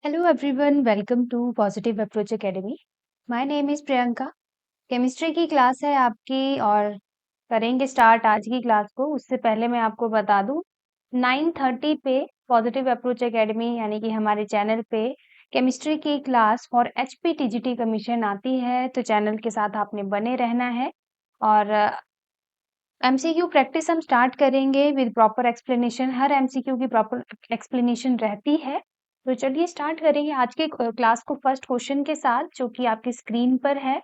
Hello everyone, welcome to Positive Approach Academy. My name is Priyanka. Chemistry की class है आपकी और करेंगे स्टार्ट आज की क्लास को। उससे पहले मैं आपको बता दूं 9:30 पे पॉजिटिव अप्रोच एकेडमी यानी कि हमारे चैनल पे केमिस्ट्री की क्लास फॉर HPTGT कमीशन आती है, तो चैनल के साथ आपने बने रहना है। और MCQ प्रैक्टिस हम स्टार्ट करेंगे with proper explanation. Her MCQ की प्रॉपर एक्सप्लेनेशन रहती है। तो चलिए स्टार्ट करेंगे आज के क्लास को फर्स्ट क्वेश्चन के साथ, जो कि आपकी स्क्रीन पर है।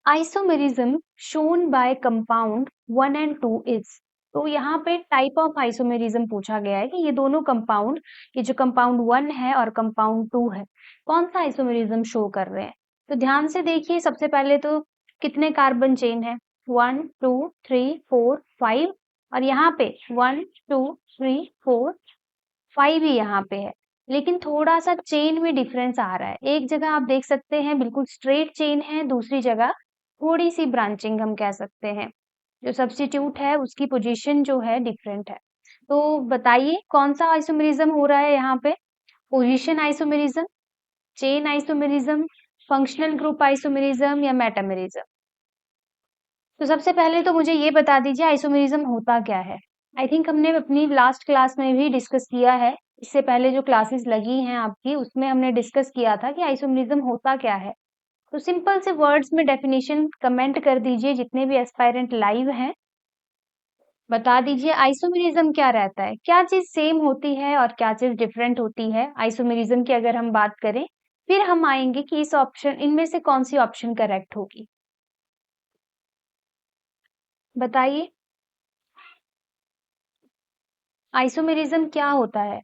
Isomerism shown by compound 1 and 2 is. तो यहाँ पे टाइप ऑफ आइसोमेरिज्म पूछा गया है कि ये दोनों कंपाउंड, ये जो कंपाउंड 1 है और कंपाउंड 2 है, कौन सा आइसोमेरिज्म शो कर रहे हैं। तो ध्यान से देखिए, सबसे पहले तो कितने कार्बन चेन है, 1 2 3 4 5, और यहाँ पे 1 2 3 4 5 ही यहाँ पे है। लेकिन थोड़ा सा चेन में डिफरेंस आ रहा है। एक जगह आप देख सकते हैं बिल्कुल स्ट्रेट चेन है, दूसरी जगह थोड़ी सी ब्रांचिंग हम कह सकते हैं। जो सब्स्टिट्यूट है उसकी पोजीशन जो है डिफरेंट है। तो बताइए कौन सा आइसोमेरिज्म हो रहा है यहाँ पे। Position isomerism, chain isomerism, functional group isomerism या मेटामेरिज्म। तो सबसे पहले तो मुझे ये बता दीजिए आइसोमेरिज्म होता क्या है। आई थिंक हमने अपनी लास्ट क्लास में भी डिस्कस किया है। इससे पहले जो क्लासेस लगी हैं आपकी, उसमें हमने डिस्कस किया था कि आइसोमेरिज्म होता क्या है। तो सिंपल से वर्ड्स में डेफिनेशन कमेंट कर दीजिए, जितने भी एस्पायरेंट लाइव हैं बता दीजिए आइसोमेरिज्म क्या रहता है, क्या चीज सेम होती है और क्या चीज डिफरेंट होती है आइसोमेरिज्म की अगर हम बात करें। फिर हम आएंगे कि इस ऑप्शन, इनमें से कौन सी ऑप्शन करेक्ट होगी। बताइए आइसोमेरिज्म क्या होता है।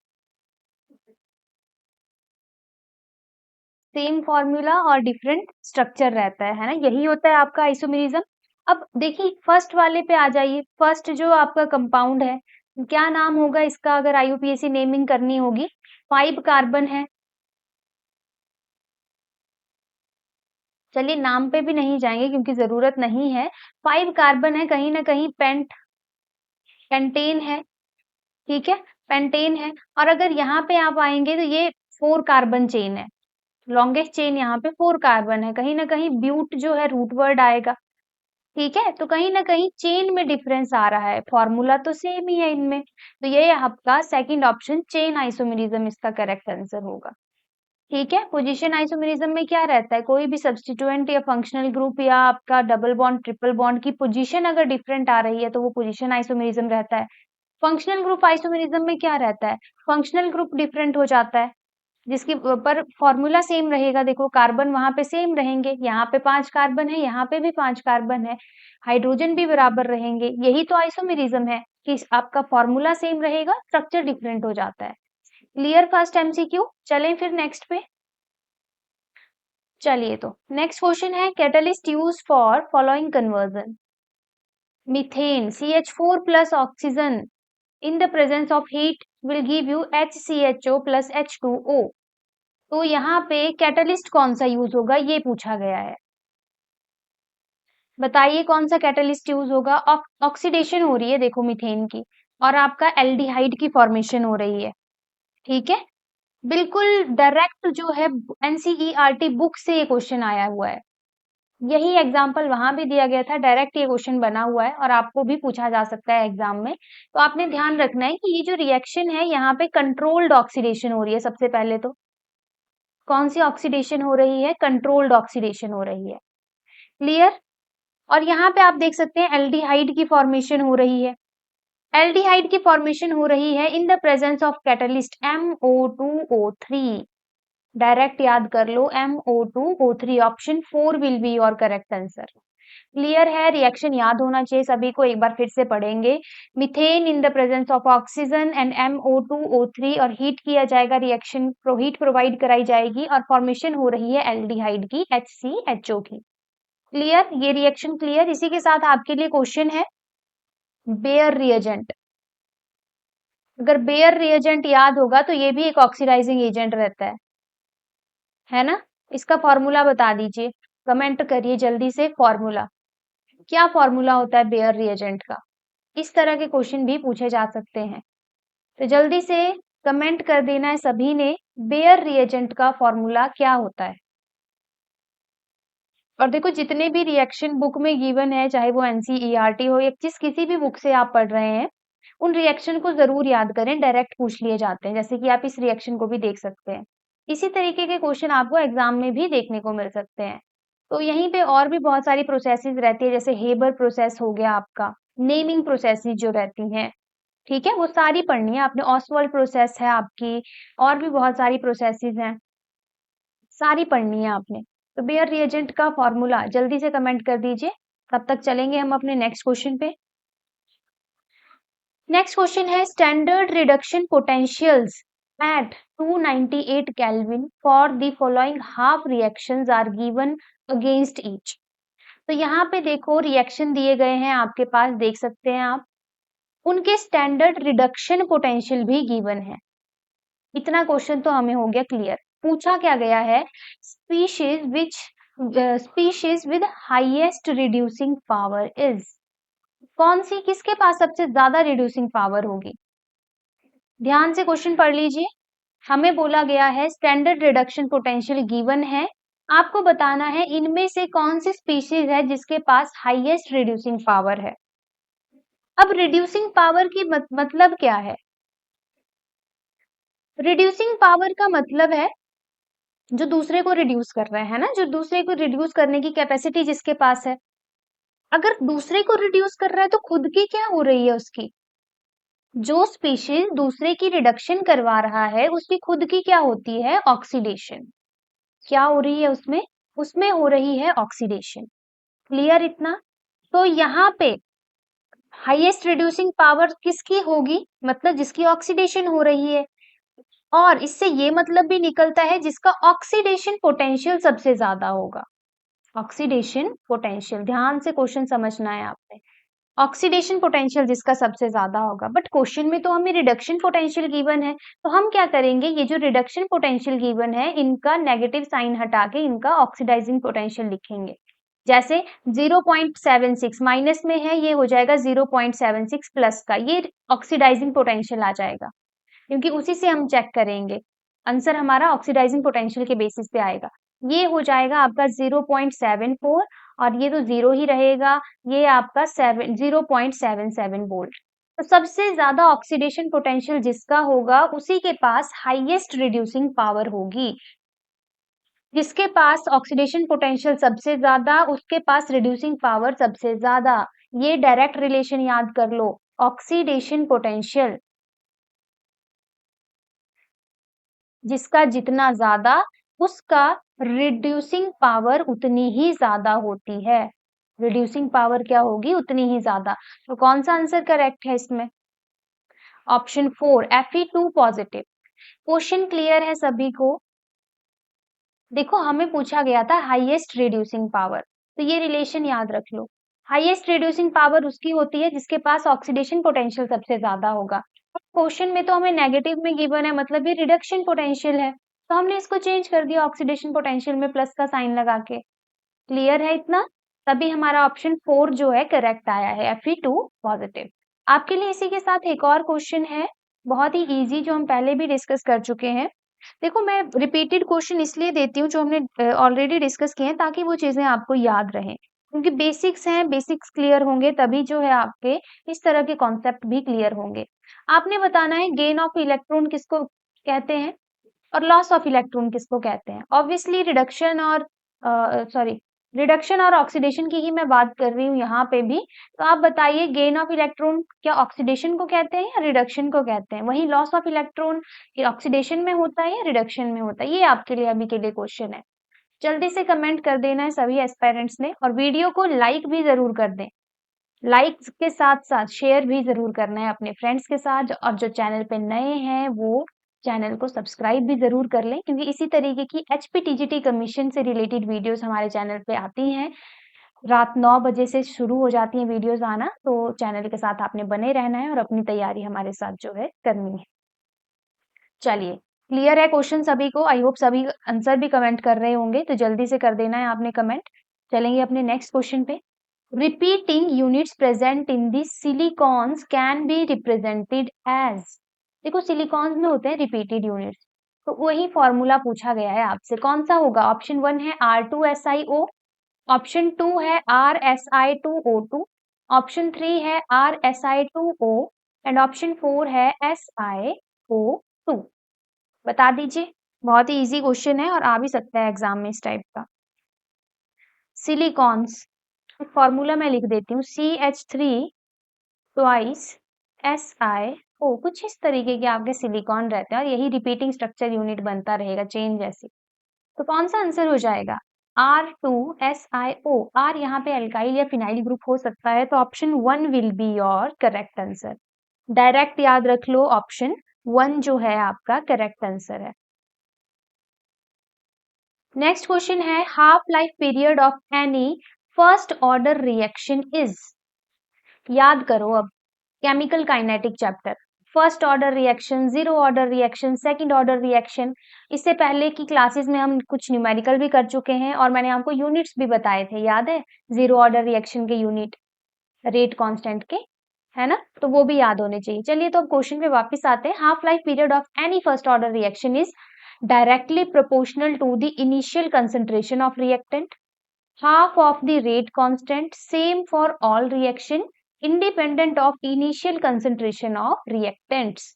सेम फॉर्मूला और डिफरेंट स्ट्रक्चर रहता है ना, यही होता है आपका आइसोमेरिज्म। अब देखिए फर्स्ट वाले पे आ जाइए। फर्स्ट जो आपका कंपाउंड है, क्या नाम होगा इसका अगर IUPAC नेमिंग करनी होगी। 5 कार्बन है। चलिए नाम पे भी नहीं जाएंगे क्योंकि जरूरत नहीं है। 5 कार्बन है, कहीं ना कहीं पेंटेन है। ठीक है, पेंटेन है। और अगर यहाँ पे आप आएंगे तो ये 4 कार्बन चेन है। लॉन्गेस्ट चेन यहाँ पे 4 कार्बन है, कहीं ना कहीं ब्यूट जो है रूट वर्ड आएगा। ठीक है, तो कहीं ना कहीं चेन में डिफरेंस आ रहा है, फॉर्मूला तो सेम ही है इनमें। तो ये आपका सेकंड ऑप्शन चेन आइसोमेरिज्म इसका करेक्ट आंसर होगा। ठीक है, पोजीशन आइसोमेरिज्म में क्या रहता है, कोई भी सब्स्टिट्यूएंट या फंक्शनल ग्रुप या आपका डबल बॉन्ड ट्रिपल बॉन्ड की पोजीशन अगर डिफरेंट आ रही है तो वो पोजीशन आइसोमेरिज्म रहता है। फंक्शनल ग्रुप आइसोमेरिज्म में क्या रहता है, फंक्शनल ग्रुप डिफरेंट हो जाता है, जिसकी पर फॉर्मूला सेम रहेगा। देखो कार्बन वहां पे सेम रहेंगे, यहाँ पे 5 कार्बन है, यहाँ पे भी 5 कार्बन है, हाइड्रोजन भी बराबर रहेंगे। यही तो आइसोमेरिज्म है कि आपका फॉर्मूला सेम रहेगा, स्ट्रक्चर डिफरेंट हो जाता है। Clear first MCQ। चलें फिर नेक्स्ट पे। चलिए तो नेक्स्ट क्वेश्चन है, catalyst use for following conversion. Methane CH4 plus oxygen in the presence of heat will give you HCHO plus H2O। तो यहाँ पे कैटलिस्ट कौन सा यूज होगा ये पूछा गया है। बताइए कौन सा कैटलिस्ट यूज होगा। ऑक्सीडेशन हो रही है देखो मीथेन की, और आपका एल्डिहाइड की फॉर्मेशन हो रही है। ठीक है, बिल्कुल डायरेक्ट जो है NCERT बुक से ये क्वेश्चन आया हुआ है। यही एग्जाम्पल वहां भी दिया गया था, डायरेक्ट ये क्वेश्चन बना हुआ है और आपको भी पूछा जा सकता है एग्जाम में। तो आपने ध्यान रखना है कि ये जो रिएक्शन है यहाँ पे कंट्रोल्ड ऑक्सीडेशन हो रही है। सबसे पहले तो कौन सी ऑक्सीडेशन हो रही है, कंट्रोल्ड ऑक्सीडेशन हो रही है। क्लियर। और यहाँ पे आप देख सकते हैं एल्डिहाइड की फॉर्मेशन हो रही है। एल्डिहाइड की फॉर्मेशन हो रही है in the presence of catalyst MO2O3। Direct याद कर लो, MO2O3 option 4 will be your correct answer. Clear है, रिएक्शन याद होना चाहिए सभी को, एक बार फिर से पढ़ेंगे। Methane in the presence of oxygen and MO2O3, और हीट किया जाएगा, रिएक्शन हीट प्रोवाइड कराई जाएगी और फॉर्मेशन हो रही है एल्डिहाइड की HCHO की। क्लियर, ये रिएक्शन क्लियर। इसी के साथ आपके लिए क्वेश्चन है बेयर रिएजेंट। अगर बेयर रिएजेंट याद होगा तो ये भी एक ऑक्सीडाइजिंग एजेंट रहता है ना। इसका फॉर्मूला बता दीजिए, कमेंट करिए जल्दी से फॉर्मूला। क्या फॉर्मूला होता है बेयर रिएजेंट का। इस तरह के क्वेश्चन भी पूछे जा सकते हैं, तो जल्दी से कमेंट कर देना है सभी ने बेयर रिएजेंट का फॉर्मूला क्या होता है? और देखो जितने भी रिएक्शन बुक में गिवन है, चाहे वो एनसीईआरटी हो या किसी भी बुक से आप पढ़ रहे हैं, उन रिएक्शन को जरूर याद करें, डायरेक्ट पूछ लिए जाते हैं, जैसे कि आप इस रिएक्शन को भी देख सकते हैं। इसी तरीके के क्वेश्चन आपको एग्जाम में भी देखने को मिल सकते हैं। तो यहीं पे और भी बहुत सारी प्रोसेसेस रहती है, जैसे हेबर प्रोसेस हो गया आपका, नेमिंग प्रोसेसेस जो रहती हैं, ठीक है, वो सारी पढ़नी है आपने। ऑसवाल्ड प्रोसेस है आपकी, और भी बहुत सारी प्रोसेसेस हैं, सारी पढ़नी है आपने। तो बेयर रिएजेंट का फॉर्मूला जल्दी से कमेंट कर दीजिए। तब तक चलेंगे हम अपने नेक्स्ट क्वेश्चन पे। नेक्स्ट क्वेश्चन है standard reduction potentials at 298 kelvin for the following half reactions are given against each. तो यहाँ पे देखो रिएक्शन दिए गए हैं आपके पास, देख सकते हैं आप, उनके स्टैंडर्ड रिडक्शन पोटेंशियल भी गिवन है। इतना क्वेश्चन तो हमें हो गया क्लियर। पूछा क्या गया है, species with highest reducing power is, कौन सी, किसके पास सबसे ज्यादा रिड्यूसिंग पावर होगी? ध्यान से क्वेश्चन पढ़ लीजिए। हमें बोला गया है स्टैंडर्ड रिडक्शन पोटेंशियल गिवन है, आपको बताना है इनमें से कौन सी स्पीशीज है जिसके पास हाईएस्ट रिड्यूसिंग पावर है। अब रिड्यूसिंग पावर की मतलब क्या है? रिड्यूसिंग पावर का मतलब है जो दूसरे को रिड्यूस कर रहे हैं ना, जो दूसरे को रिड्यूस करने की कैपेसिटी जिसके पास है। अगर दूसरे को रिड्यूस कर रहा है तो खुद की क्या हो रही है उसकी? जो स्पीशीज दूसरे की रिडक्शन करवा रहा है उसकी खुद की क्या होती है? ऑक्सीडेशन। क्या हो रही है उसमें? उसमें हो रही है ऑक्सीडेशन। क्लियर इतना? तो यहाँ पे हाईएस्ट रिड्यूसिंग पावर किसकी होगी? मतलब जिसकी ऑक्सीडेशन हो रही है। और इससे ये मतलब भी निकलता है जिसका ऑक्सीडेशन पोटेंशियल सबसे ज्यादा होगा। ऑक्सीडेशन पोटेंशियल, ध्यान से क्वेश्चन समझना है आपने। ऑक्सीडेशन पोटेंशियल जिसका सबसे ज्यादा होगा, बट क्वेश्चन में तो हमें रिडक्शन पोटेंशियल गिवन है, तो हम क्या करेंगे, ये जो रिडक्शन पोटेंशियल गिवन है इनका नेगेटिव साइन हटा के इनका ऑक्सीडाइजिंग पोटेंशियल लिखेंगे। जैसे 0.76 माइनस में है, ये हो जाएगा 0.76 प्लस का, ये ऑक्सीडाइजिंग पोटेंशियल आ जाएगा, क्योंकि उसी से हम चेक करेंगे। आंसर हमारा ऑक्सीडाइजिंग पोटेंशियल के बेसिस पे आएगा। ये हो जाएगा आपका 0.74, और ये तो जीरो ही रहेगा, ये आपका 0.77 वोल्ट। तो सबसे ज्यादा ऑक्सीडेशन पोटेंशियल जिसका होगा उसी के पास हाईएस्ट रिड्यूसिंग पावर होगी। जिसके पास ऑक्सीडेशन पोटेंशियल सबसे ज्यादा उसके पास रिड्यूसिंग पावर सबसे ज्यादा। ये डायरेक्ट रिलेशन याद कर लो, ऑक्सीडेशन पोटेंशियल जिसका जितना ज्यादा उसका रिड्यूसिंग पावर उतनी ही ज्यादा होती है। रिड्यूसिंग पावर क्या होगी? उतनी ही ज्यादा। तो कौन सा आंसर करेक्ट है इसमें? Option 4 Fe2 positive. Question clear है सभी को? देखो हमें पूछा गया था हाईएस्ट रिड्यूसिंग पावर, तो ये रिलेशन याद रख लो। हाईएस्ट रिड्यूसिंग पावर उसकी होती है जिसके पास ऑक्सीडेशन पोटेंशियल सबसे ज्यादा होगा। क्वेश्चन में तो हमें नेगेटिव में गिवन है, मतलब ये रिडक्शन पोटेंशियल है, तो हमने इसको चेंज कर दिया ऑक्सीडेशन पोटेंशियल में प्लस का साइन लगा के। क्लियर है इतना? तभी हमारा ऑप्शन 4 जो है करेक्ट आया है, Fe2 पॉजिटिव। आपके लिए इसी के साथ एक और क्वेश्चन है, बहुत ही इजी, जो हम पहले भी डिस्कस कर चुके हैं। देखो मैं रिपीटेड क्वेश्चन इसलिए देती हूँ जो हमने ऑलरेडी डिस्कस किए हैं, ताकि वो चीजें आपको याद रहें, क्योंकि बेसिक्स हैं, बेसिक्स क्लियर होंगे तभी जो है आपके इस तरह के कॉन्सेप्ट भी क्लियर होंगे। आपने बताना है गेन ऑफ इलेक्ट्रॉन किसको कहते हैं और लॉस ऑफ इलेक्ट्रॉन किसको कहते हैं। ऑब्वियसली रिडक्शन और ऑक्सीडेशन की ही मैं बात कर रही हूँ यहाँ पे भी। तो आप बताइए गेन ऑफ इलेक्ट्रॉन क्या ऑक्सीडेशन को कहते हैं या रिडक्शन को कहते हैं? वही लॉस ऑफ इलेक्ट्रॉन ऑक्सीडेशन में होता है या रिडक्शन में होता है? ये आपके लिए अभी के लिए क्वेश्चन है। जल्दी से कमेंट कर देना है सभी एस्पायरेंट्स ने, और वीडियो को लाइक भी जरूर कर दें। लाइक्स के साथ साथ शेयर भी जरूर करना है अपने फ्रेंड्स के साथ, और जो चैनल पे नए हैं वो चैनल को सब्सक्राइब भी जरूर कर लें, क्योंकि इसी तरीके की HPTGT कमीशन से रिलेटेड वीडियोस हमारे चैनल पे आती हैं। रात 9 बजे से शुरू हो जाती हैं वीडियोस आना, तो चैनल के साथ आपने बने रहना है और अपनी तैयारी हमारे साथ जो है करनी है। चलिए, क्लियर है क्वेश्चन सभी को? आई होप सभी आंसर भी कमेंट कर रहे होंगे, तो जल्दी से कर देना है आपने कमेंट। चलेंगे अपने नेक्स्ट क्वेश्चन पे। Repeating units present in the silicons can be represented as, देखो सिलिकॉन्स में होते हैं रिपीटेड यूनिट्स, तो वही फॉर्मूला पूछा गया है आपसे, कौन सा होगा? ऑप्शन 1 है R2SiO, ऑप्शन 2 है RSi2O2, ऑप्शन 3 है RSi2O एंड ऑप्शन 4 है SiO2। बता दीजिए। बहुत ही इजी क्वेश्चन है और आ भी सकता है एग्जाम में इस टाइप का। सिलिकॉन्स, फॉर्मूला मैं लिख देती हूँ, CH3 ट्वाइस SiO, कुछ इस तरीके के आपके सिलिकॉन रहते हैं और यही रिपीटिंग स्ट्रक्चर यूनिट बनता रहेगा चेन जैसे। तो कौन सा आंसर हो जाएगा? R2SiO। R यहाँ पे एल्काइल या फिनाइल ग्रुप हो सकता है, तो option 1 will be your correct answer. Direct याद रख लो, ऑप्शन 1 जो है आपका करेक्ट आंसर है। नेक्स्ट क्वेश्चन है, half life period of any first order reaction is. याद करो अब, chemical kinetic chapter, first order reaction, zero order reaction, second order reaction. इससे पहले की क्लासेस में हम कुछ न्यूमेरिकल भी कर चुके हैं और मैंने आपको यूनिट्स भी बताए थे, याद है? जीरो ऑर्डर रिएक्शन के यूनिट रेट कांस्टेंट के, है ना? तो वो भी याद होने चाहिए। चलिए तो अब क्वेश्चन पे वापस आते हैं। Half life period of any first order reaction is directly proportional to the initial concentration of reactant, half of the rate constant, same for all reaction, independent of initial concentration of reactants।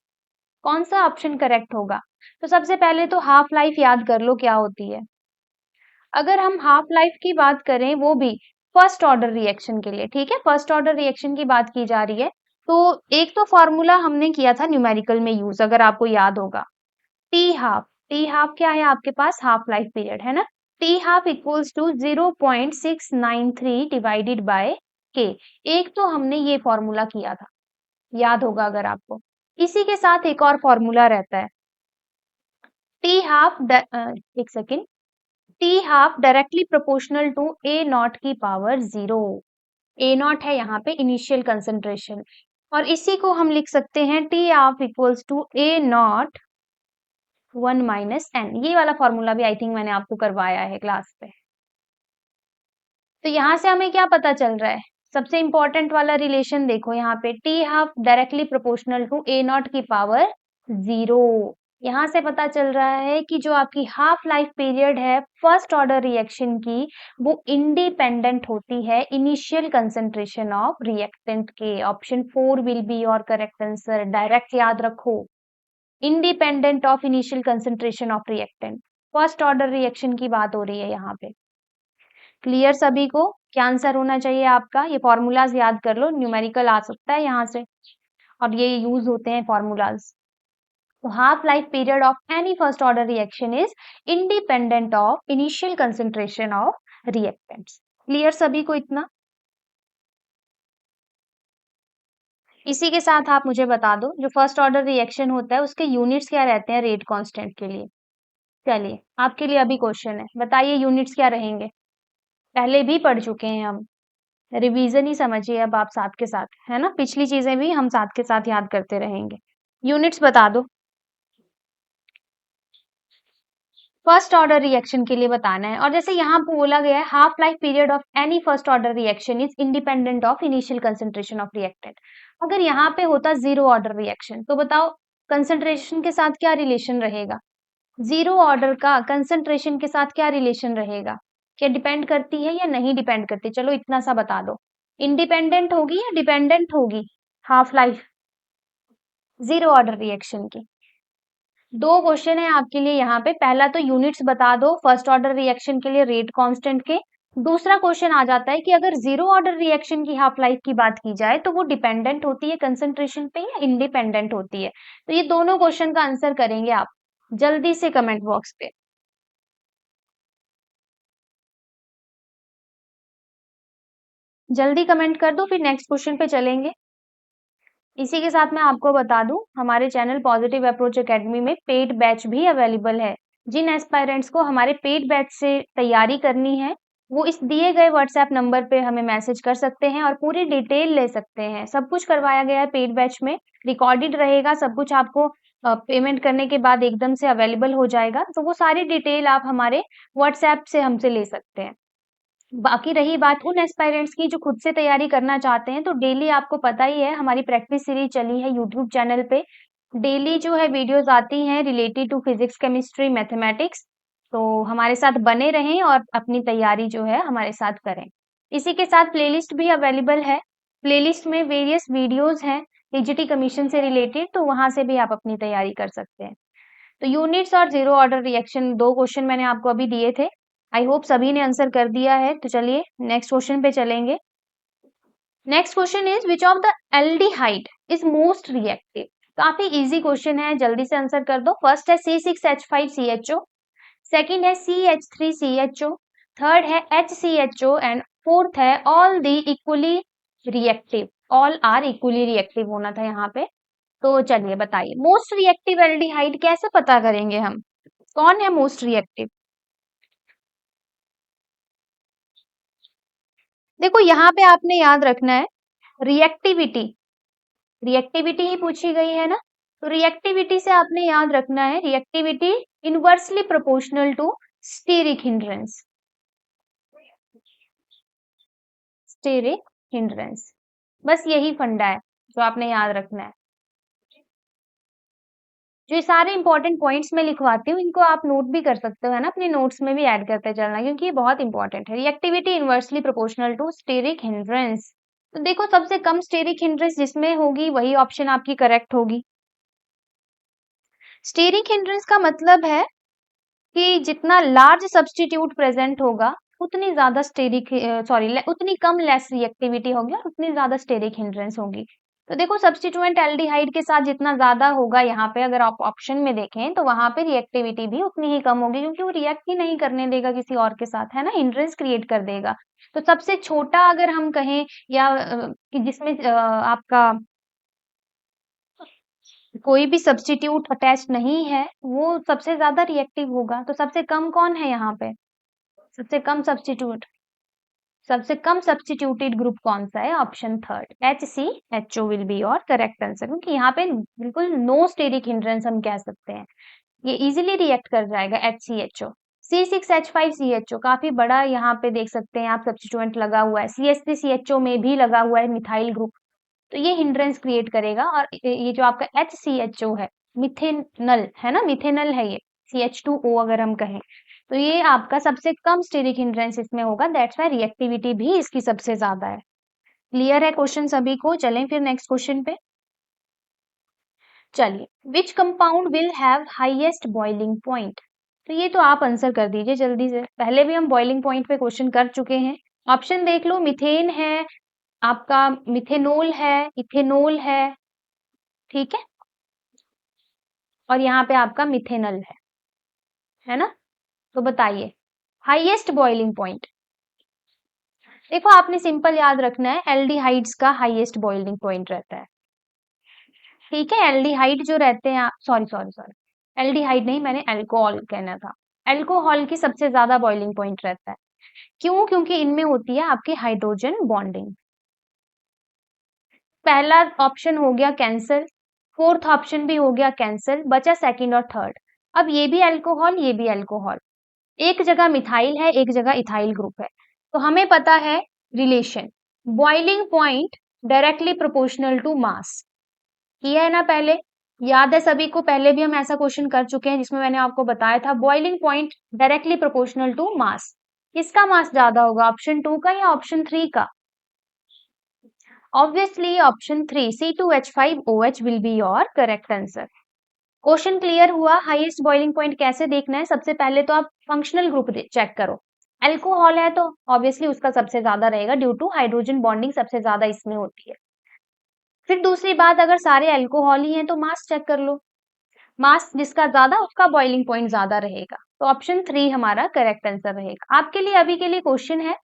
कौन सा option correct होगा? तो सबसे पहले तो half life याद कर लो क्या होती है। अगर हम हाफ लाइफ की बात करें, वो भी फर्स्ट ऑर्डर रिएक्शन के लिए, ठीक है, फर्स्ट ऑर्डर रिएक्शन की बात की जा रही है, तो एक तो फॉर्मूला हमने किया था न्यूमेरिकल में यूज, अगर आपको याद होगा, टी हाफ। टी हाफ क्या है आपके पास? हाफ लाइफ पीरियड, है ना? T half equals to 0.693 divided by K. एक तो हमने ये फॉर्मूला किया था, याद होगा अगर आपको। इसी के साथ एक और फॉर्मूला रहता है, टी हाफ, एक second, T half directly proportional to A naught की पावर 0। ए नॉट है यहाँ पे इनिशियल कंसेंट्रेशन, और इसी को हम लिख सकते हैं T half equals to A naught 1 minus N. ये वाला फॉर्मूला भी आई थिंक मैंने आपको करवाया है क्लास पे। तो यहाँ से हमें क्या पता चल रहा है? सबसे इंपॉर्टेंट वाला रिलेशन देखो यहाँ पे, T half directly proportional to A naught की पावर 0। यहाँ से पता चल रहा है कि जो आपकी हाफ लाइफ पीरियड है फर्स्ट ऑर्डर रिएक्शन की, वो इंडिपेंडेंट होती है इनिशियल कंसेंट्रेशन ऑफ रिएक्टेंट के। Option 4 will be your correct answer. Direct याद रखो, independent of initial concentration of reactant, first order reaction की बात हो रही है यहाँ पे। क्लियर सभी को? क्या आंसर होना चाहिए आपका? ये फॉर्मूलाज याद कर लो, न्यूमेरिकल आ सकता है यहाँ से और ये यूज होते हैं फॉर्मूलाज। तो half life period of any first order reaction is independent of initial concentration of reactants. Clear सभी को इतना? इसी के साथ आप मुझे बता दो, जो फर्स्ट ऑर्डर रिएक्शन होता है उसके यूनिट्स क्या रहते हैं रेट कांस्टेंट के लिए? चलिए आपके लिए अभी क्वेश्चन है, बताइए यूनिट्स क्या रहेंगे? पहले भी पढ़ चुके हैं हम, रिवीजन ही समझिए अब आप साथ के साथ, है ना? पिछली चीजें भी हम साथ के साथ याद करते रहेंगे। यूनिट्स बता दो, फर्स्ट ऑर्डर रिएक्शन के लिए बताना है। और जैसे यहाँ पे बोला गया है, half life period of any first order reaction is independent of initial concentration of reactant. अगर यहाँ पे होता जीरो ऑर्डर रिएक्शन, तो बताओ कंसेंट्रेशन के साथ क्या रिलेशन रहेगा? जीरो ऑर्डर का कंसेंट्रेशन के साथ क्या रिलेशन रहेगा? क्या डिपेंड करती है या नहीं डिपेंड करती? चलो इतना सा बता दो, इंडिपेंडेंट होगी या डिपेंडेंट होगी half life zero order reaction की? दो क्वेश्चन है आपके लिए यहाँ पे। पहला तो यूनिट्स बता दो फर्स्ट ऑर्डर रिएक्शन के लिए रेट कांस्टेंट के। दूसरा क्वेश्चन आ जाता है कि अगर जीरो ऑर्डर रिएक्शन की हाफ लाइफ की बात की जाए तो वो डिपेंडेंट होती है कंसेंट्रेशन पे या इंडिपेंडेंट होती है? तो ये दोनों क्वेश्चन का आंसर करेंगे आप जल्दी से कमेंट बॉक्स पे। जल्दी कमेंट कर दो, फिर नेक्स्ट क्वेश्चन पे चलेंगे। इसी के साथ मैं आपको बता दूं, हमारे चैनल पॉजिटिव अप्रोच एकेडमी में पेड बैच भी अवेलेबल है। जिन एस्पायरेंट्स को हमारे पेड बैच से तैयारी करनी है, वो इस दिए गए व्हाट्सएप नंबर पे हमें मैसेज कर सकते हैं और पूरी डिटेल ले सकते हैं। सब कुछ करवाया गया है पेड बैच में, रिकॉर्डेड रहेगा सब कुछ, आपको पेमेंट करने के बाद एकदम से अवेलेबल हो जाएगा। तो वो सारी डिटेल आप हमारे व्हाट्सएप से हमसे ले सकते हैं। बाकी रही बात उन एस्पायरेंट्स की जो खुद से तैयारी करना चाहते हैं, तो डेली आपको पता ही है हमारी प्रैक्टिस सीरीज चली है यूट्यूब चैनल पे। डेली जो है वीडियोस आती हैं related to physics, chemistry, mathematics. तो हमारे साथ बने रहें और अपनी तैयारी जो है हमारे साथ करें। इसी के साथ प्लेलिस्ट भी अवेलेबल है। प्लेलिस्ट में वेरियस वीडियोस हैं टीजीटी कमीशन से रिलेटेड, तो वहां से भी आप अपनी तैयारी कर सकते हैं। तो यूनिट्स और जीरो ऑर्डर रिएक्शन 2 क्वेश्चन मैंने आपको अभी दिए थे। आई होप सभी ने आंसर कर दिया है। तो चलिए नेक्स्ट क्वेश्चन पे चलेंगे। Next question is which of the aldehyde is most reactive. काफी इजी क्वेश्चन है, जल्दी से आंसर कर दो। फर्स्ट है C6H5CHO, सेकंड है CH3CHO, थर्ड है HCHO एंड फोर्थ है all the equally reactive. All are equally reactive होना था यहाँ पे। तो चलिए बताइए मोस्ट रिएक्टिव एल्डिहाइड कैसे पता करेंगे हम, कौन है मोस्ट रिएक्टिव? देखो यहाँ पे आपने याद रखना है रिएक्टिविटी, रिएक्टिविटी ही पूछी गई है ना। तो रिएक्टिविटी से आपने याद रखना है reactivity inversely proportional to steric hindrance, steric hindrance. बस यही फंडा है जो आपने याद रखना है। जो ये सारे इंपॉर्टेंट पॉइंट्स मैं लिखवाती हूँ इनको आप नोट भी कर सकते हो, है ना, अपने नोट्स में भी ऐड करते चलना, क्योंकि ये बहुत इंपॉर्टेंट है। Reactivity inversely proportional to steric hindrance. तो देखो सबसे कम स्टेरिक हिंड्रेंस जिसमें होगी वही ऑप्शन आपकी करेक्ट होगी। स्टेरिक हिंड्रेंस का मतलब है कि जितना लार्ज सब्स्टिट्यूट प्रेजेंट होगा उतनी ज्यादा स्टेरिक उतनी कम लेस रिएक्टिविटी होगी और उतनी ज्यादा स्टेरिक हिंड्रेंस होगी। तो देखो सब्स्टिट्यूएंट एल्डिहाइड के साथ जितना ज्यादा होगा यहाँ पे, अगर आप ऑप्शन में देखें तो वहां पे रिएक्टिविटी भी उतनी ही कम होगी, क्योंकि वो रिएक्ट ही नहीं करने देगा किसी और के साथ, है ना, हिंड्रेंस क्रिएट कर देगा। तो सबसे छोटा अगर हम कहें या कि जिसमें आपका कोई भी सब्स्टिट्यूट अटैच नहीं है वो सबसे ज्यादा रिएक्टिव होगा। तो सबसे कम कौन है यहाँ पे? सबसे कम सब्स्टिट्यूट, सबसे कम सब्स्टिट्यूटेड ग्रुप कौन सा है? Option third HCHO will be your correct answer, क्योंकि यहाँ पे बिल्कुल नो स्टेरिक हिंड्रेंस हम कह सकते हैं, ये इजीली रिएक्ट कर जाएगा HCHO। C6H5CHO काफी बड़ा यहाँ पे देख सकते हैं आप सब्स्टिट्यूएंट लगा हुआ है, CH3CHO में भी लगा हुआ है मिथाइल ग्रुप, तो ये हिंड्रेंस क्रिएट करेगा। और ये जो आपका HCHO है मिथेनल है ना, मिथेनल है ये, CH2O अगर हम कहें, तो ये आपका सबसे कम स्टेरिक हिंड्रेंस इसमें होगा, दैट्स वाई रिएक्टिविटी भी इसकी सबसे ज्यादा है। क्लियर है क्वेश्चन सभी को? चलें फिर नेक्स्ट क्वेश्चन पे। चलिए which compound will have highest boiling point. तो ये तो आप आंसर कर दीजिए जल्दी से, पहले भी हम बॉइलिंग पॉइंट पे क्वेश्चन कर चुके हैं। ऑप्शन देख लो, मिथेन है आपका, मिथेनोल है, इथेनॉल है, ठीक है, और यहाँ पे आपका मिथेनल है ना। तो बताइए हाईएस्ट बॉइलिंग पॉइंट। देखो आपने सिंपल याद रखना है एल्डिहाइड्स का हाईएस्ट बॉइलिंग पॉइंट रहता है, ठीक है। एल्डिहाइड जो रहते हैं, सॉरी सॉरी सॉरी, एल्डिहाइड नहीं, मैंने अल्कोहल कहना था। अल्कोहल की सबसे ज्यादा बॉइलिंग पॉइंट रहता है, क्यों? क्योंकि इनमें होती है आपकी हाइड्रोजन बॉन्डिंग। पहला ऑप्शन हो गया कैंसर, फोर्थ ऑप्शन भी हो गया कैंसर, बचा सेकंड और थर्ड। अब ये भी अल्कोहल, ये भी अल्कोहल, एक जगह मिथाइल है एक जगह इथाइल ग्रुप है। तो हमें पता है relation boiling point directly proportional to mass, किया है ना पहले, याद है सभी को, पहले भी हम ऐसा क्वेश्चन कर चुके हैं जिसमें मैंने आपको बताया था boiling point directly proportional to mass. किसका मास ज्यादा होगा, ऑप्शन 2 का या ऑप्शन 3 का? Obviously option 3 C2H5OH will be your correct answer. Question clear हुआ? हाईएस्ट बॉइलिंग पॉइंट कैसे देखना है, सबसे पहले तो आप फंक्शनल ग्रुप चेक करो। अल्कोहल है तो ऑब्वियसली उसका सबसे ज्यादा रहेगा ड्यू टू हाइड्रोजन बॉन्डिंग सबसे ज्यादा इसमें होती है। फिर दूसरी बात, अगर सारे अल्कोहल ही हैं तो मास चेक कर लो, मास जिसका ज्यादा उसका बॉइलिंग पॉइंट ज्यादा रहेगा। तो ऑप्शन 3 हमारा करेक्ट आंसर रहेगा। आपके लिए अभी के लिए क्वेश्चन है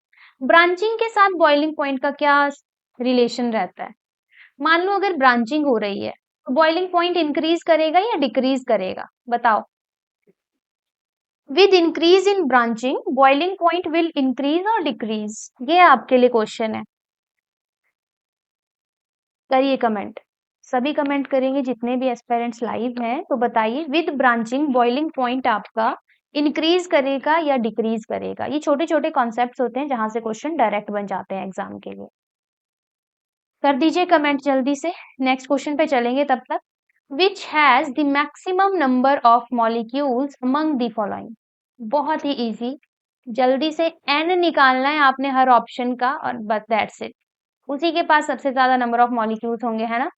ब्रांचिंग के साथ बॉइलिंग पॉइंट का क्या रिलेशन रहता है। मान लो अगर ब्रांचिंग हो रही है तो बॉइलिंग पॉइंट इंक्रीज करेगा या डिक्रीज करेगा, बताओ। With increase in branching boiling point will increase और डिक्रीज, ये आपके लिए क्वेश्चन है। करिए कमेंट, सभी कमेंट करेंगे जितने भी एस्पिरेंट्स लाइव हैं। तो बताइए विद ब्रांचिंग बॉइलिंग पॉइंट आपका इंक्रीज करेगा या डिक्रीज करेगा। ये छोटे छोटे कॉन्सेप्ट्स होते हैं जहां से क्वेश्चन डायरेक्ट बन जाते हैं एग्जाम के लिए। कर दीजिए कमेंट जल्दी से, नेक्स्ट क्वेश्चन पे चलेंगे तब तक। Which has the maximum number of molecules among the following. बहुत ही इजी, जल्दी से n निकालना है आपने हर ऑप्शन का और बस दैट्स इट। उसी के पास सबसे ज्यादा नंबर ऑफ मॉलिक्यूल्स होंगे, है ना।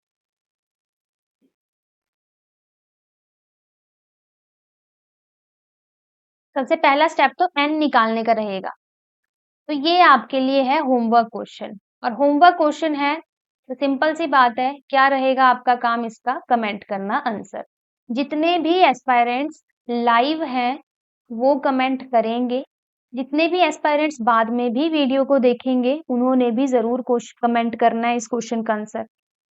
सबसे पहला स्टेप तो n निकालने का रहेगा। तो ये आपके लिए है होमवर्क क्वेश्चन, और होमवर्क क्वेश्चन है तो सिंपल सी बात है, क्या रहेगा आपका काम, इसका कमेंट करना आंसर। जितने भी एस्पायरेंट्स लाइव हैं वो कमेंट करेंगे, जितने भी एस्पायरेंट्स बाद में भी वीडियो को देखेंगे उन्होंने भी जरूर कमेंट करना है इस क्वेश्चन का आंसर।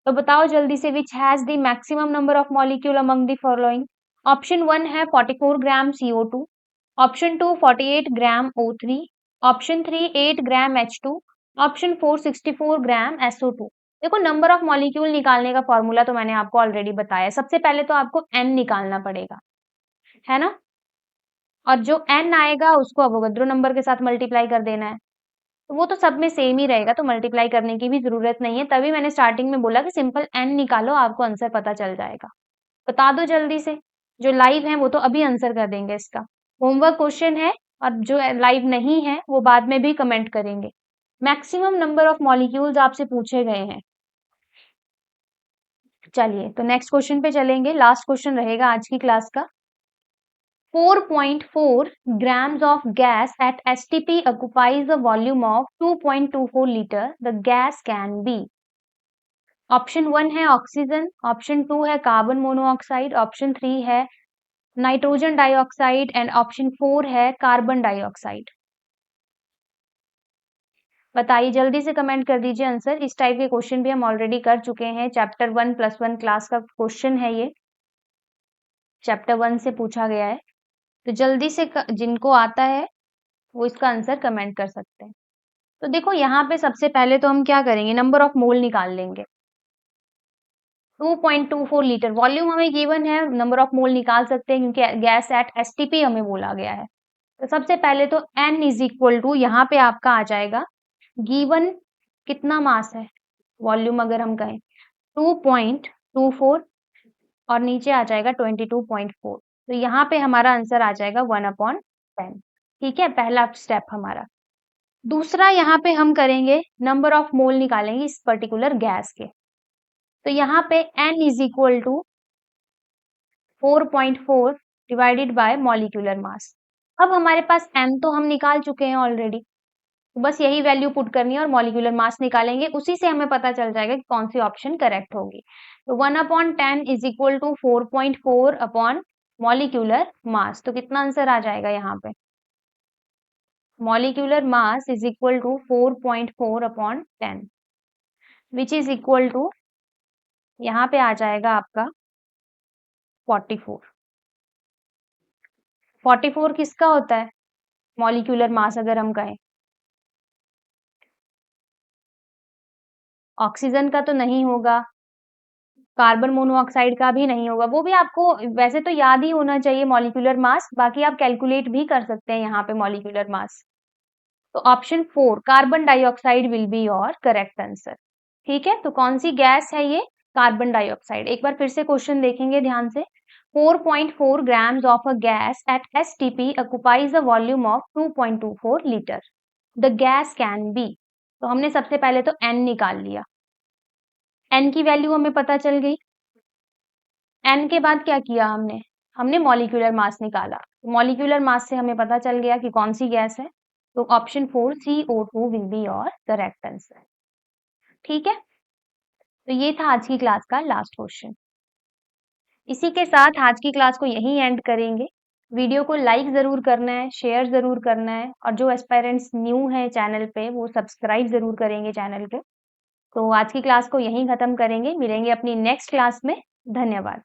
तो बताओ जल्दी से, which has the maximum number of molecule among the following. Option 1 है 44 ग्राम CO2, ऑप्शन 2 48 ग्राम O3, ऑप्शन 3 8 ग्राम H2, ऑप्शन 4 64 ग्राम SO2। देखो नंबर ऑफ मॉलिक्यूल निकालने का फॉर्मूला तो मैंने आपको ऑलरेडी बताया। सबसे पहले तो आपको n निकालना पड़ेगा, है ना। और जो n आएगा उसको अवोगाद्रो नंबर के साथ मल्टीप्लाई कर देना है। तो वो तो सब में सेम ही रहेगा, तो मल्टीप्लाई करने की भी जरूरत नहीं है। तभी मैंने स्टार्टिंग में बोला कि सिंपल n निकालो, आपको आंसर पता चल जाएगा। बता दो जल्दी से, जो लाइव हैं वो तो अभी आंसर कर देंगे इसका। होमवर्क क्वेश्चन है, और जो लाइव नहीं है वो बाद में भी कमेंट करेंगे। मैक्सिमम नंबर ऑफ मॉलिक्यूल्स आपसे पूछे गए हैं। चलिए तो नेक्स्ट क्वेश्चन पे चलेंगे, लास्ट क्वेश्चन रहेगा आज की क्लास का। 4.4 grams of gas at STP occupies a volume of 2.24 liter. The gas can be। Option 1 है ऑक्सीजन, ऑप्शन 2 है कार्बन मोनोऑक्साइड, ऑप्शन 3 है नाइट्रोजन डाइऑक्साइड एंड ऑप्शन 4 है कार्बन डाइऑक्साइड। बताइए जल्दी से कमेंट कर दीजिए आंसर। इस टाइप के क्वेश्चन भी हम ऑलरेडी कर चुके हैं, चैप्टर 1+1 क्लास का क्वेश्चन है ये, चैप्टर 1 से पूछा गया है। तो जल्दी से जिनको आता है वो इसका आंसर कमेंट कर सकते हैं। तो देखो यहाँ पे सबसे पहले तो हम क्या करेंगे, नंबर ऑफ मोल निकाल लेंगे। 2.24 लीटर वॉल्यूम हमें गिवन है, नंबर ऑफ मोल निकाल सकते हैं क्योंकि गैस एट एसटीपी हमें बोला गया है। तो सबसे पहले तो n इज इक्वल टू, यहाँ पे आपका आ जाएगा गिवन कितना मास है, वॉल्यूम अगर हम कहें 2.24 और नीचे आ जाएगा 22.4। तो यहाँ पे हमारा आंसर आ जाएगा 1/10। ठीक है, पहला स्टेप हमारा। दूसरा यहाँ पे हम करेंगे नंबर ऑफ मोल निकालेंगे इस पर्टिकुलर गैस के। तो यहाँ पे n is equal to 4.4 divided by molecular mass. अब हमारे पास n तो हम निकाल चुके हैं ऑलरेडी, तो बस यही वैल्यू पुट करनी है और मॉलिक्यूलर मास निकालेंगे, उसी से हमें पता चल जाएगा कि कौन सी ऑप्शन करेक्ट होगी। तो 1/10 is equal to 4.4 upon molecular mass. तो कितना आंसर आ जाएगा यहाँ पे, molecular mass is equal to 4.4/10 which is equal to, यहाँ पे आ जाएगा आपका 44। 44 किसका होता है मॉलिक्यूलर मास अगर हम कहें, ऑक्सीजन का तो नहीं होगा, कार्बन मोनोऑक्साइड का भी नहीं होगा, वो भी आपको वैसे तो याद ही होना चाहिए मॉलिक्यूलर मास, बाकी आप कैलकुलेट भी कर सकते हैं यहाँ पे मॉलिक्यूलर मास। तो option 4 carbon dioxide will be your correct answer. ठीक है, तो कौन सी गैस है ये, कार्बन डाइऑक्साइड। एक बार फिर से क्वेश्चन देखेंगे ध्यान से। 4.4 grams of a gas at STP occupies a volume of 2.24 liter. The gas can be। तो हमने सबसे पहले तो n निकाल लिया, n की वैल्यू हमें पता चल गई। n के बाद क्या किया हमने, हमने मॉलिक्यूलर मास निकाला। मॉलिक्यूलर मास से हमें पता चल गया कि कौन सी गैस है। तो option 4 CO2 will be your correct answer. ठीक है, तो ये था आज की क्लास का लास्ट क्वेश्चन। इसी के साथ आज की क्लास को यहीं एंड करेंगे। वीडियो को लाइक जरूर करना है, शेयर जरूर करना है, और जो एस्पायरेंट्स न्यू हैं चैनल पे वो सब्सक्राइब जरूर करेंगे चैनल को। तो आज की क्लास को यहीं खत्म करेंगे, मिलेंगे अपनी नेक्स्ट क्लास में। धन्यवाद।